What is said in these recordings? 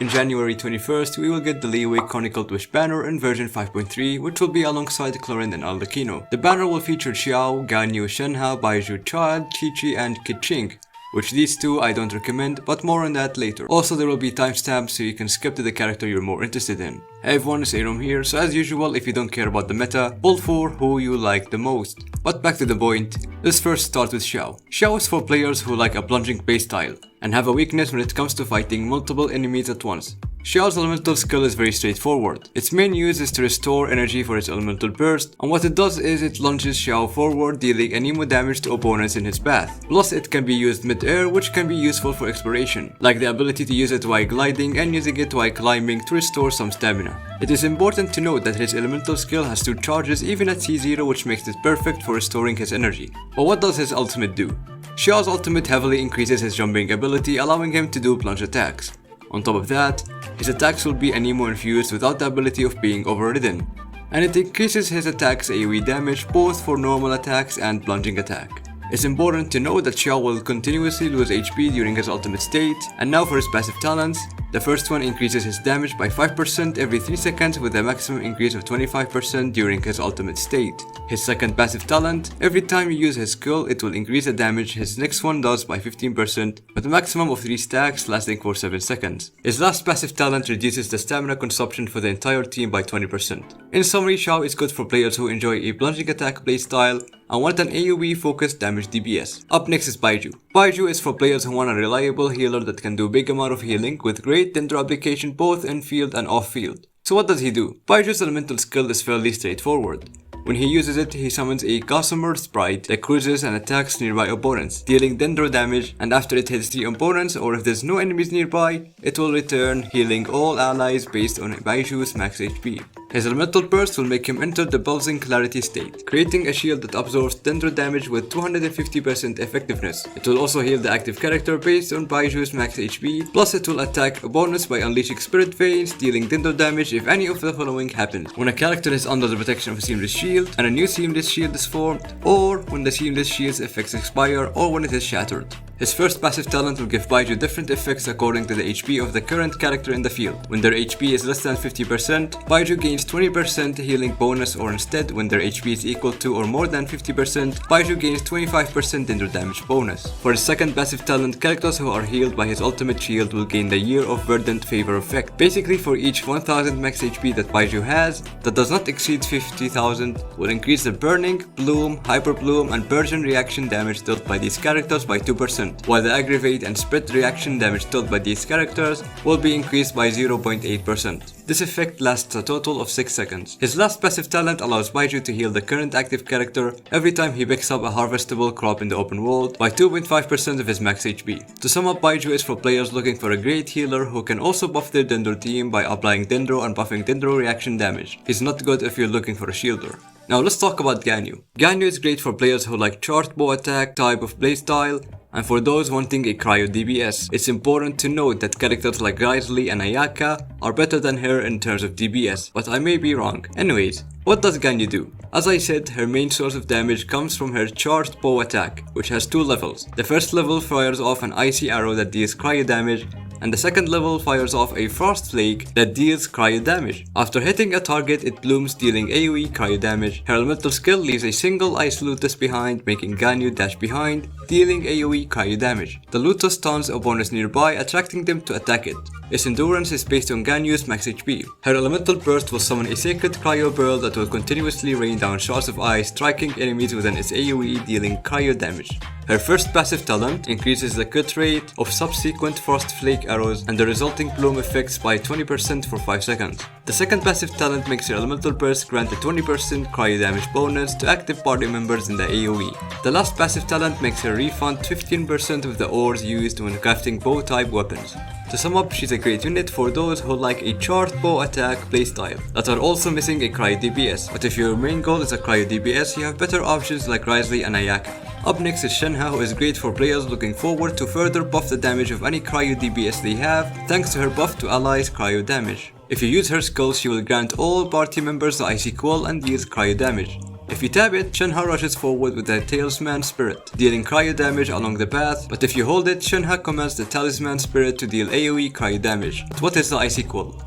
In January 21st, we will get the Liyue Chronicled Wish banner in version 5.3, which will be alongside Clorin and Aldacino. The banner will feature Xiao, Ganyu, Shenhe, Baizhu, Childe, Qiqi, and Keqing, which these two I don't recommend, but more on that later. Also, there will be timestamps so you can skip to the character you're more interested in. Hey everyone, it's Aram here, so as usual, if you don't care about the meta, pull for who you like the most. But back to the point, let's first start with Xiao. Xiao is for players who like a plunging playstyle, and have a weakness when it comes to fighting multiple enemies at once. Xiao's elemental skill is very straightforward. Its main use is to restore energy for its elemental burst, and what it does is it launches Xiao forward, dealing anemo damage to opponents in his path. Plus it can be used mid-air, which can be useful for exploration, like the ability to use it while gliding and using it while climbing to restore some stamina. It is important to note that his elemental skill has 2 charges even at C0, which makes it perfect for restoring his energy. But what does his ultimate do? Xiao's ultimate heavily increases his jumping ability, allowing him to do plunge attacks. On top of that, his attacks will be anemo infused without the ability of being overridden, and it increases his attacks AoE damage both for normal attacks and plunging attack. It's important to know that Xiao will continuously lose HP during his ultimate state, and now for his passive talents. The first one increases his damage by 5% every 3 seconds with a maximum increase of 25% during his ultimate state. His second passive talent, every time you use his skill it will increase the damage his next one does by 15% with a maximum of 3 stacks lasting for 7 seconds. His last passive talent reduces the stamina consumption for the entire team by 20%. In summary, Xiao is good for players who enjoy a plunging attack playstyle and want an AoE focused damage DPS. Up next is Baizhu. Baizhu is for players who want a reliable healer that can do big amount of healing with great dendro application both in field and off field. So what does he do? Baiju's elemental skill is fairly straightforward. When he uses it, he summons a Gossamer sprite that cruises and attacks nearby opponents, dealing dendro damage, and after it hits the opponents or if there's no enemies nearby, it will return, healing all allies based on Baiju's max HP. His elemental burst will make him enter the pulsing clarity state, creating a shield that absorbs dendro damage with 250% effectiveness. It will also heal the active character based on Baiju's max HP, plus it will attack opponents by unleashing spirit veins, dealing dendro damage if any of the following happens: when a character is under the protection of a seamless shield, and a new seamless shield is formed, or when the seamless shield's effects expire, or when it is shattered. His first passive talent will give Baizhu different effects according to the HP of the current character in the field. When their HP is less than 50%, Baizhu gains 20% healing bonus, or instead, when their HP is equal to or more than 50%, Baizhu gains 25% dendro damage bonus. For his second passive talent, characters who are healed by his ultimate shield will gain the Year of Verdant Favor effect. Basically, for each 1000 max HP that Baizhu has, that does not exceed 50,000, will increase the Burning, Bloom, Hyper Bloom, and Burgeon reaction damage dealt by these characters by 2%. While the aggravate and spread reaction damage dealt by these characters will be increased by 0.8%. This effect lasts a total of 6 seconds. His last passive talent allows Baizhu to heal the current active character every time he picks up a harvestable crop in the open world by 2.5% of his max HP. To sum up, Baizhu is for players looking for a great healer who can also buff their dendro team by applying dendro and buffing dendro reaction damage. He's not good if you're looking for a shielder. Now let's talk about Ganyu. Ganyu is great for players who like charged bow attack type of playstyle, and for those wanting a cryo DPS. It's important to note that characters like Grizzly and Ayaka are better than her in terms of DPS, but I may be wrong. Anyways, what does Ganyu do? As I said, her main source of damage comes from her charged bow attack, which has 2 levels. The first level fires off an icy arrow that deals cryo damage, and the second level fires off a frost flake that deals cryo damage. After hitting a target, it blooms, dealing AoE cryo damage. Her elemental skill leaves a single ice lotus behind, making Ganyu dash behind, dealing AoE cryo damage. The lotus stuns opponents nearby, attracting them to attack it. Its endurance is based on Ganyu's max HP. Her elemental burst will summon a sacred cryo pearl that will continuously rain down shards of ice, striking enemies within its AoE, dealing cryo damage. Her first passive talent increases the crit rate of subsequent frost flake arrows and the resulting bloom effects by 20% for 5 seconds. The second passive talent makes her elemental burst grant a 20% cryo damage bonus to active party members in the AoE. The last passive talent makes her refund 15% of the ores used when crafting bow type weapons. To sum up, she's a great unit for those who like a charged bow attack playstyle that are also missing a cryo DPS, but if your main goal is a cryo DPS, you have better options like Grizzly and Ayaka. Up next is Shenhe, who is great for players looking forward to further buff the damage of any cryo DPS they have, thanks to her buff to allies cryo damage. If you use her skill, she will grant all party members the icy coil and deals cryo damage. If you tap it, Shenhe rushes forward with the Talisman Spirit, dealing cryo damage along the path, but if you hold it, Shenhe commands the Talisman Spirit to deal AoE cryo damage. But what is the ice equal?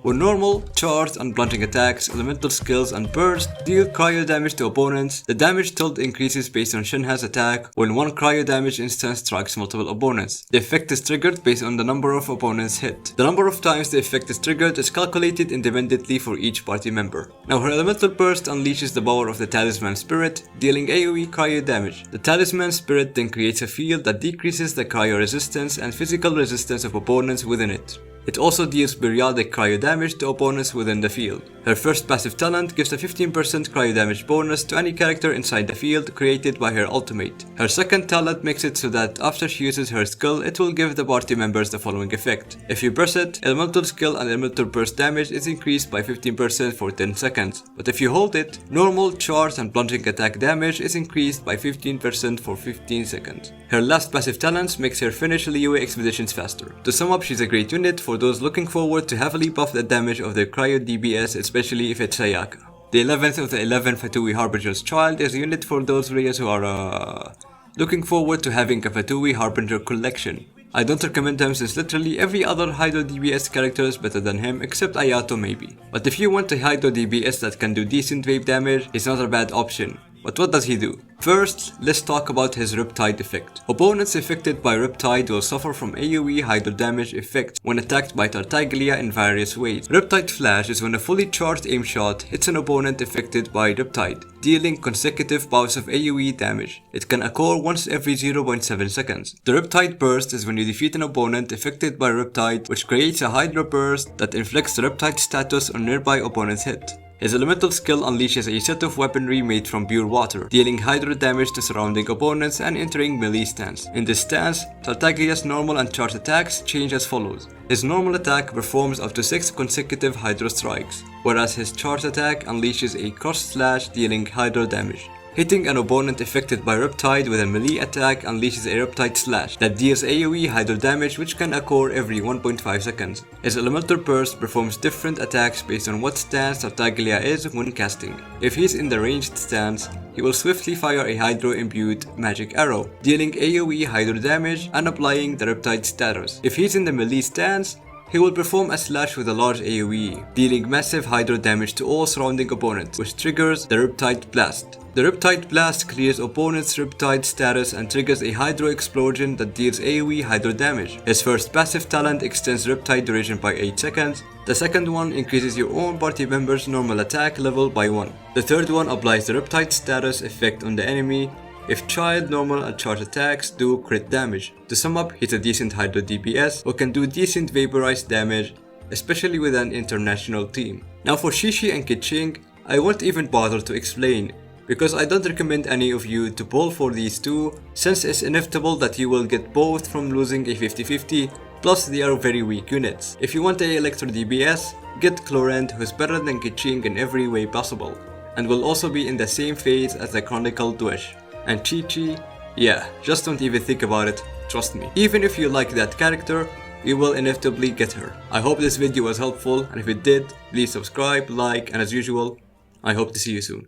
When normal, charged, and blunting attacks, elemental skills, and burst deal cryo damage to opponents, the damage tilt increases based on Shenhe's attack when one cryo damage instance strikes multiple opponents. The effect is triggered based on the number of opponents hit. The number of times the effect is triggered is calculated independently for each party member. Now her elemental burst unleashes the power of the Talisman Spirit, dealing AoE cryo damage. The Talisman Spirit then creates a field that decreases the cryo resistance and physical resistance of opponents within it. It also deals periodic cryo damage to opponents within the field. Her first passive talent gives a 15% cryo damage bonus to any character inside the field created by her ultimate. Her second talent makes it so that after she uses her skill, it will give the party members the following effect. If you press it, elemental skill and elemental burst damage is increased by 15% for 10 seconds. But if you hold it, normal, charge, and blunting attack damage is increased by 15% for 15 seconds. Her last passive talent makes her finish Liyue expeditions faster. To sum up, she's a great unit for those looking forward to heavily buff the damage of their cryo DPS, especially if it's Sayaka. The 11th of the 11 Fatui Harbinger's Child is a unit for those players who are looking forward to having a Fatui Harbinger collection. I don't recommend him since literally every other Hydro DPS character is better than him except Ayato maybe. But if you want a Hydro DPS that can do decent wave damage, he's not a bad option. But what does he do? First, let's talk about his Riptide effect. Opponents affected by Riptide will suffer from AoE Hydro damage effect when attacked by Tartaglia in various ways. Riptide Flash is when a fully charged aim shot hits an opponent affected by Riptide, dealing consecutive bouts of AoE damage. It can occur once every 0.7 seconds. The Riptide Burst is when you defeat an opponent affected by Riptide, which creates a Hydro Burst that inflicts the Riptide status on nearby opponent's hit. His elemental skill unleashes a set of weaponry made from pure water, dealing hydro damage to surrounding opponents and entering melee stance. In this stance, Tartaglia's normal and charged attacks change as follows. His normal attack performs up to 6 consecutive hydro strikes, whereas his charged attack unleashes a cross slash dealing hydro damage. Hitting an opponent affected by Riptide with a melee attack unleashes a Riptide Slash that deals AoE Hydro damage which can occur every 1.5 seconds. His Elemental Burst performs different attacks based on what stance Tartaglia is when casting. If he's in the ranged stance, he will swiftly fire a Hydro-imbued magic arrow, dealing AoE Hydro damage and applying the Riptide status. If he's in the melee stance, he will perform a slash with a large AoE, dealing massive Hydro damage to all surrounding opponents, which triggers the Riptide Blast. The Riptide Blast clears opponent's Riptide status and triggers a Hydro Explosion that deals AoE Hydro damage. His first passive talent extends Riptide duration by 8 seconds. The second one increases your own party member's normal attack level by 1. The third one applies the Riptide status effect on the enemy if Childe, normal, and charge attacks do crit damage. To sum up, he's a decent Hydro DPS who can do decent vaporized damage, especially with an international team. Now for Qiqi and Keqing, I won't even bother to explain, because I don't recommend any of you to pull for these two, since it's inevitable that you will get both from losing a 50-50, plus they are very weak units. If you want a Electro DPS, get Chlorend, who's better than Keqing in every way possible, and will also be in the same phase as the Chronicled Wish. And Qiqi, yeah, just don't even think about it, trust me. Even if you like that character, you will inevitably get her. I hope this video was helpful, and if it did, please subscribe, like, and as usual, I hope to see you soon.